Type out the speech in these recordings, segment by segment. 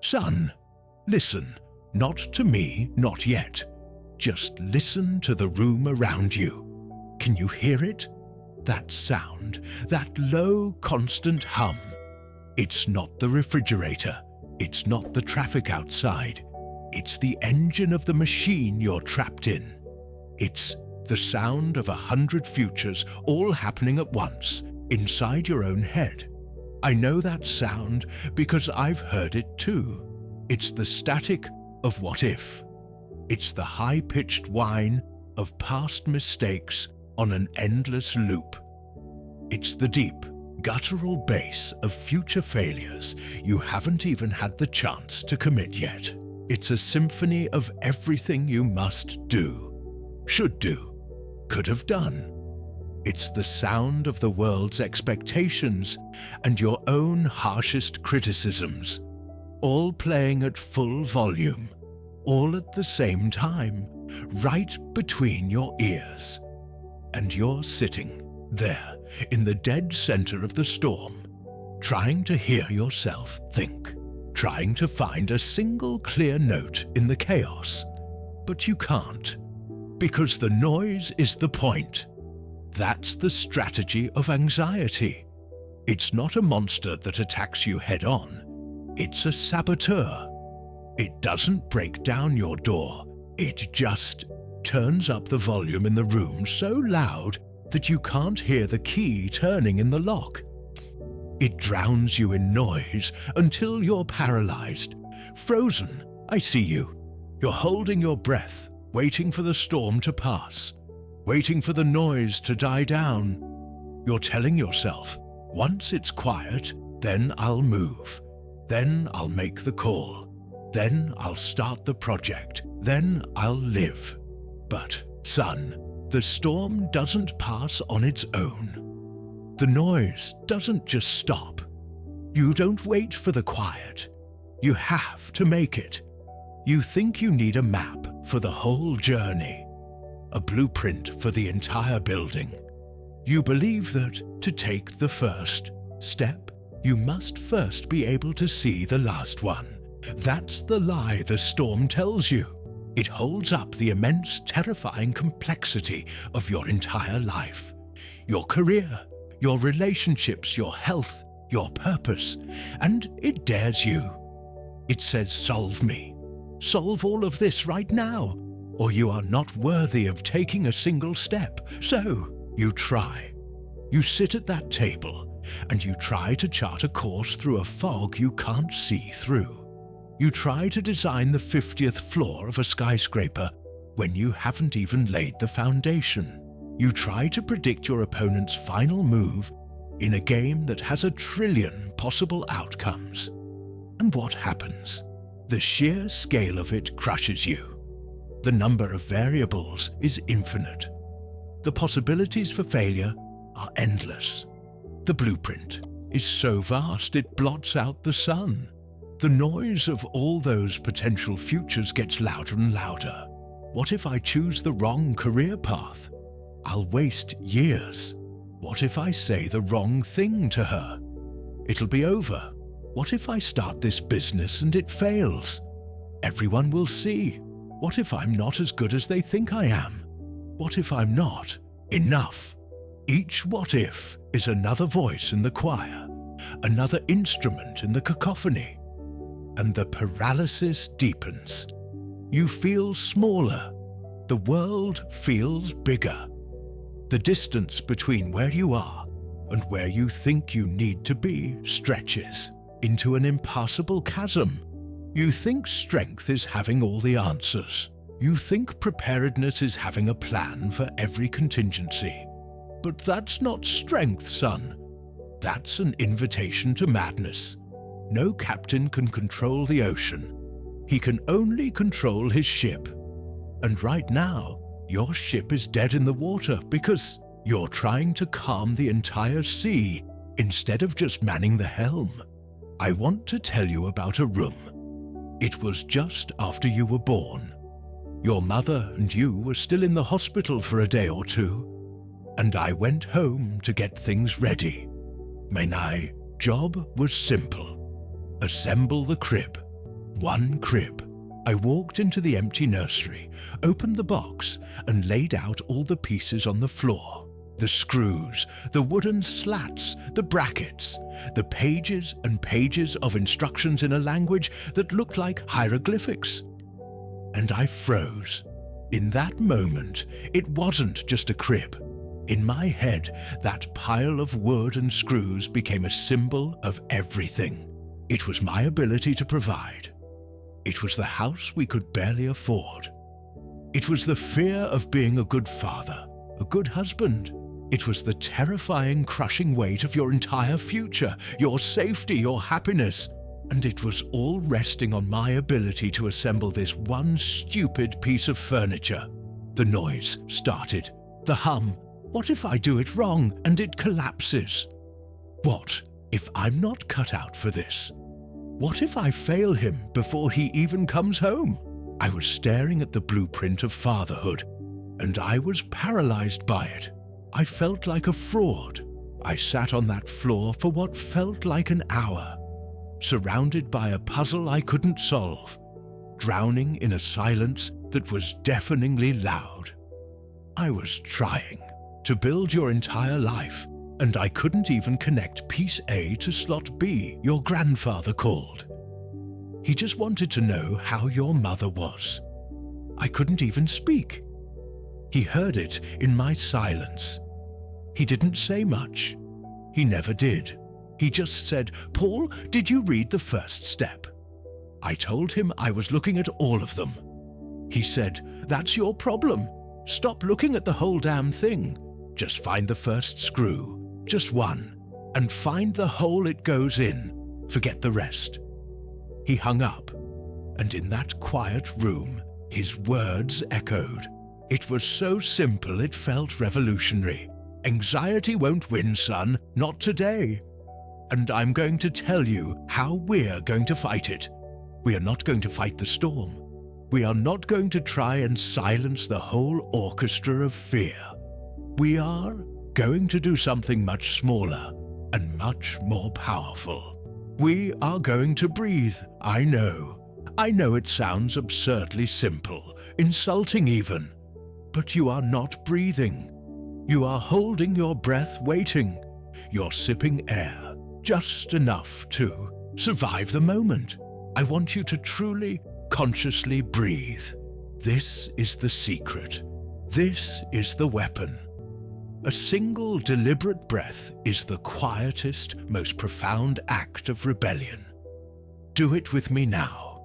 Son, listen, not to me, not yet. Just listen to the room around you. Can you hear it? That sound, that low, constant hum. It's not the refrigerator. It's not the traffic outside. It's the engine of the machine you're trapped in. It's the sound of 100 futures all happening at once, inside your own head. I know that sound because I've heard it too. It's the static of what if. It's the high-pitched whine of past mistakes on an endless loop. It's the deep, guttural bass of future failures you haven't even had the chance to commit yet. It's a symphony of everything you must do, should do, could have done. It's the sound of the world's expectations and your own harshest criticisms, all playing at full volume, all at the same time, right between your ears. And you're sitting there in the dead center of the storm, trying to hear yourself think, trying to find a single clear note in the chaos. But you can't, because the noise is the point. That's the strategy of anxiety. It's not a monster that attacks you head-on. It's a saboteur. It doesn't break down your door. It just turns up the volume in the room so loud that you can't hear the key turning in the lock. It drowns you in noise until you're paralyzed, frozen. I see you. You're holding your breath, waiting for the storm to pass, waiting for the noise to die down. You're telling yourself, once it's quiet, then I'll move. Then I'll make the call. Then I'll start the project. Then I'll live. But, son, the storm doesn't pass on its own. The noise doesn't just stop. You don't wait for the quiet. You have to make it. You think you need a map for the whole journey, a blueprint for the entire building. You believe that to take the first step, you must first be able to see the last one. That's the lie the storm tells you. It holds up the immense, terrifying complexity of your entire life. Your career, your relationships, your health, your purpose, and it dares you. It says, solve me. Solve all of this right now, or you are not worthy of taking a single step. So, you try. You sit at that table, and you try to chart a course through a fog you can't see through. You try to design the 50th floor of a skyscraper when you haven't even laid the foundation. You try to predict your opponent's final move in a game that has 1 trillion possible outcomes. And what happens? The sheer scale of it crushes you. The number of variables is infinite. The possibilities for failure are endless. The blueprint is so vast it blots out the sun. The noise of all those potential futures gets louder and louder. What if I choose the wrong career path? I'll waste years. What if I say the wrong thing to her? It'll be over. What if I start this business and it fails? Everyone will see. What if I'm not as good as they think I am? What if I'm not enough? Each what if is another voice in the choir, another instrument in the cacophony. And the paralysis deepens. You feel smaller. The world feels bigger. The distance between where you are and where you think you need to be stretches into an impassable chasm. You think strength is having all the answers. You think preparedness is having a plan for every contingency. But that's not strength, son. That's an invitation to madness. No captain can control the ocean. He can only control his ship. And right now, your ship is dead in the water because you're trying to calm the entire sea instead of just manning the helm. I want to tell you about a room. It was just after you were born. Your mother and you were still in the hospital for a day or two, and I went home to get things ready. My job was simple. Assemble the crib, One crib. I walked into the empty nursery, opened the box, and laid out all the pieces on the floor. The screws, the wooden slats, the brackets, the pages and pages of instructions in a language that looked like hieroglyphics. And I froze. In that moment, it wasn't just a crib. In my head, that pile of wood and screws became a symbol of everything. It was my ability to provide. It was the house we could barely afford. It was the fear of being a good father, a good husband. It was the terrifying, crushing weight of your entire future, your safety, your happiness. And it was all resting on my ability to assemble this one stupid piece of furniture. The noise started. The hum. What if I do it wrong and it collapses? What if I'm not cut out for this? What if I fail him before he even comes home? I was staring at the blueprint of fatherhood, and I was paralyzed by it. I felt like a fraud. I sat on that floor for what felt like an hour, surrounded by a puzzle I couldn't solve, drowning in a silence that was deafeningly loud. I was trying to build your entire life, and I couldn't even connect piece A to slot B your grandfather called. He just wanted to know how your mother was. I couldn't even speak. He heard it in my silence. He didn't say much. He never did. He just said, "Paul, did you read the first step?" I told him I was looking at all of them. He said, "That's your problem. Stop looking at the whole damn thing. Just find the first screw, just one, and find the hole it goes in. Forget the rest." He hung up, and in that quiet room, his words echoed. It was so simple it felt revolutionary. Anxiety won't win, son, not today. And I'm going to tell you how we're going to fight it. We are not going to fight the storm. We are not going to try and silence the whole orchestra of fear. We are going to do something much smaller and much more powerful. We are going to breathe. I know it sounds absurdly simple, insulting even, but you are not breathing. You are holding your breath, waiting. You're sipping air, just enough to survive the moment. I want you to truly, consciously breathe. This is the secret. This is the weapon. A single deliberate breath is the quietest, most profound act of rebellion. Do it with me now,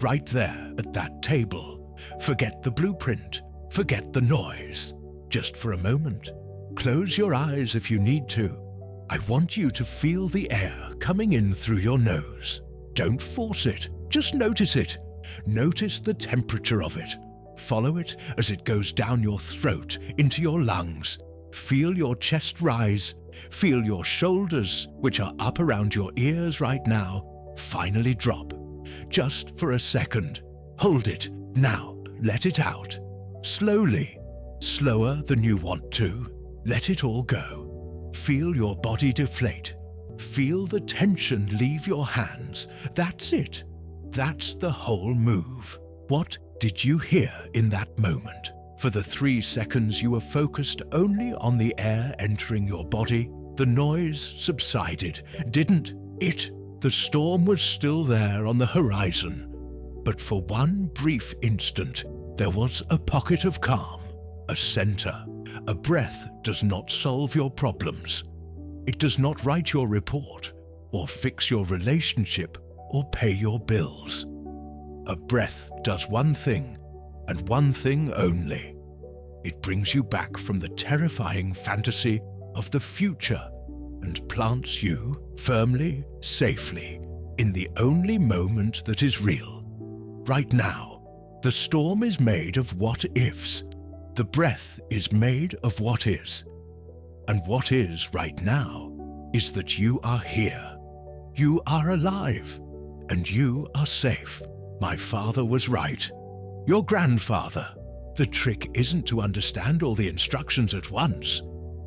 right there at that table. Forget the blueprint, forget the noise. Just for a moment, close your eyes if you need to. I want you to feel the air coming in through your nose. Don't force it, just notice it. Notice the temperature of it. Follow it as it goes down your throat, into your lungs. Feel your chest rise. Feel your shoulders, which are up around your ears right now, finally drop. Just for a second. Hold it. Now, let it out. Slowly. Slower than you want to. Let it all go. Feel your body deflate. Feel the tension leave your hands. That's it. That's the whole move. What did you hear in that moment? For the 3 seconds you were focused only on the air entering your body, the noise subsided, didn't it? The storm was still there on the horizon. But for one brief instant, there was a pocket of calm, a center. A breath does not solve your problems. It does not write your report, or fix your relationship, or pay your bills. A breath does one thing, and one thing only. It brings you back from the terrifying fantasy of the future and plants you firmly, safely, in the only moment that is real. Right now, the storm is made of what-ifs. The breath is made of what is. And what is right now is that you are here. You are alive, and you are safe. My father was right. Your grandfather. The trick isn't to understand all the instructions at once.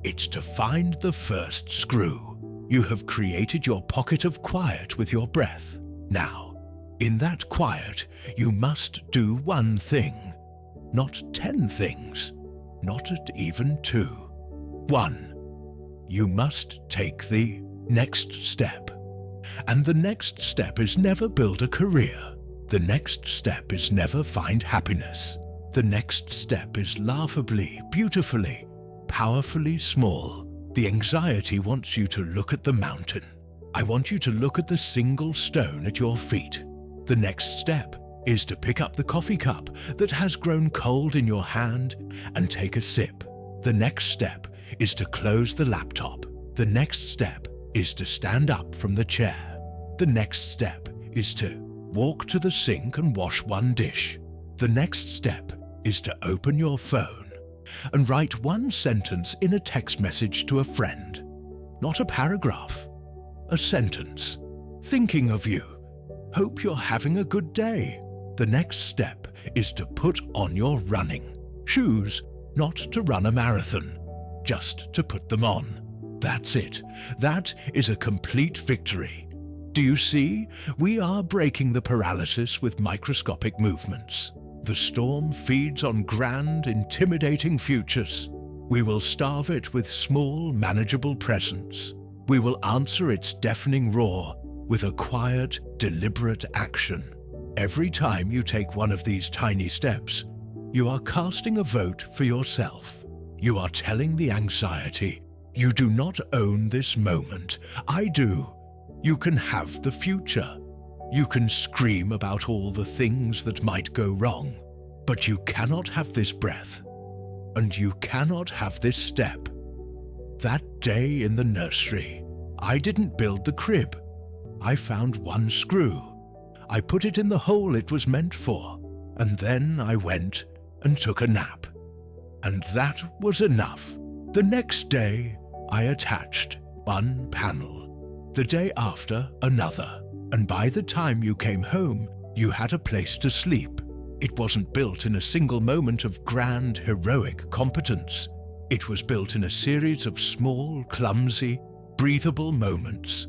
It's to find the first screw. You have created your pocket of quiet with your breath. Now, In that quiet, you must do one thing, not 10 things, not at even 2. 1. You must take the next step. And the next step is never build a career. The next step is never find happiness. The next step is laughably, beautifully, powerfully small. The anxiety wants you to look at the mountain. I want you to look at the single stone at your feet. The next step is to pick up the coffee cup that has grown cold in your hand and take a sip. The next step is to close the laptop. The next step is to stand up from the chair. The next step is to walk to the sink and wash one dish. The next step is to open your phone and write one sentence in a text message to a friend. Not a paragraph, a sentence. Thinking of you. Hope you're having a good day. The next step is to put on your running shoes, not to run a marathon, just to put them on. That's it. That is a complete victory. Do you see? We are breaking the paralysis with microscopic movements. The storm feeds on grand, intimidating futures. We will starve it with small, manageable presence. We will answer its deafening roar with a quiet, deliberate action. Every time you take one of these tiny steps, you are casting a vote for yourself. You are telling the anxiety, you do not own this moment. I do. You can have the future. You can scream about all the things that might go wrong, but you cannot have this breath, and you cannot have this step. That day in the nursery, I didn't build the crib. I found one screw. I put it in the hole it was meant for, and then I went and took a nap. And that was enough. The next day, I attached one panel. The day after, another. And by the time you came home, you had a place to sleep. It wasn't built in a single moment of grand, heroic competence. It was built in a series of small, clumsy, breathable moments.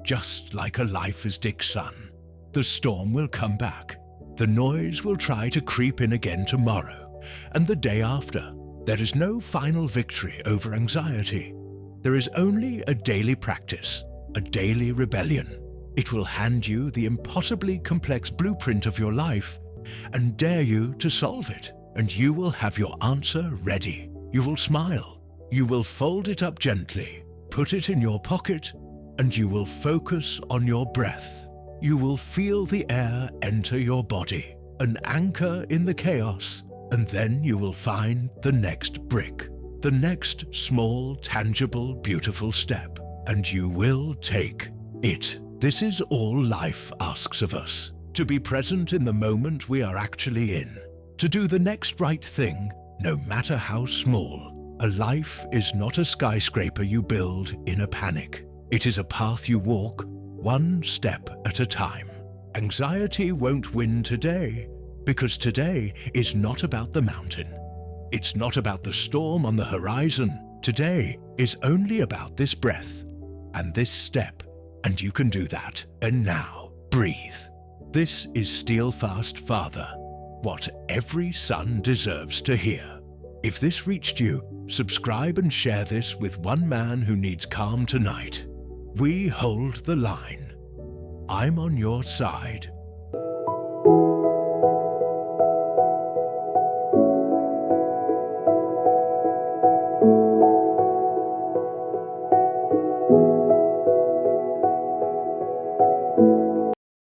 Just like a life as Dick's son. The storm will come back. The noise will try to creep in again tomorrow. And the day after. There is no final victory over anxiety. There is only a daily practice, a daily rebellion. It will hand you the impossibly complex blueprint of your life and dare you to solve it. And you will have your answer ready. You will smile. You will fold it up gently, put it in your pocket, and you will focus on your breath. You will feel the air enter your body, an anchor in the chaos, and then you will find the next brick, the next small, tangible, beautiful step, and you will take it. This is all life asks of us, to be present in the moment we are actually in, to do the next right thing, no matter how small. A life is not a skyscraper you build in a panic. It is a path you walk, one step at a time. Anxiety won't win today, because today is not about the mountain. It's not about the storm on the horizon. Today is only about this breath and this step, and you can do that. And now, breathe. This is Steelfast Father, what every son deserves to hear. If this reached you, subscribe and share this with one man who needs calm tonight. We hold the line. I'm on your side.